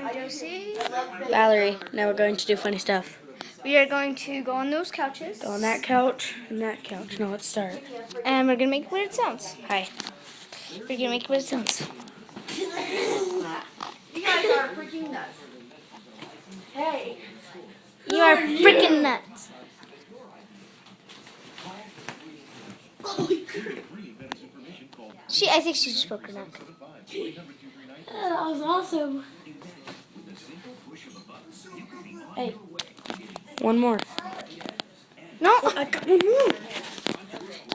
I'm Josie. Valerie. Now we're going to do funny stuff. We are going to go on those couches. Go on that couch and that couch. Now let's start. And we're going to make weird sounds. Hi. We're going to make weird sounds. You guys are freaking nuts. Hey. You are freaking nuts. I think she just broke her neck. That was awesome. Hey. One more. No. I got one more.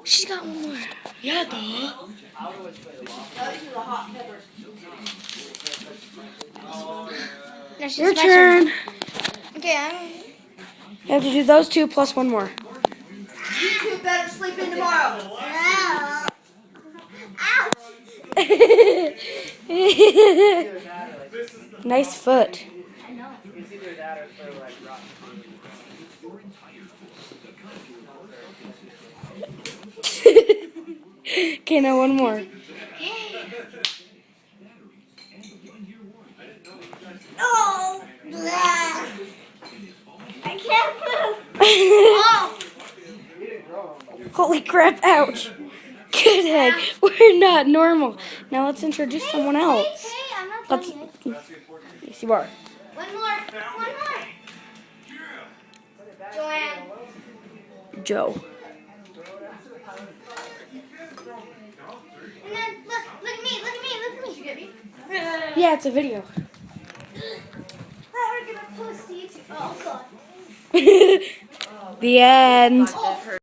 She's got one more. Yeah, duh. Now these are the hot peppers. Now she's Your my turn. Okay, You have to do those two plus one more. You two better sleep in tomorrow. Nice foot. I know. Okay, now one more. No. I can't move. Holy crap, ouch. Good head. We're not normal. Now let's introduce someone else. Hey, I'm not Let's. done yet. Yes, you are. One more. Joanne. Joe. And then look at me. Did you get me? Yeah, it's a video. We're gonna post to YouTube. Oh god. The end. Oh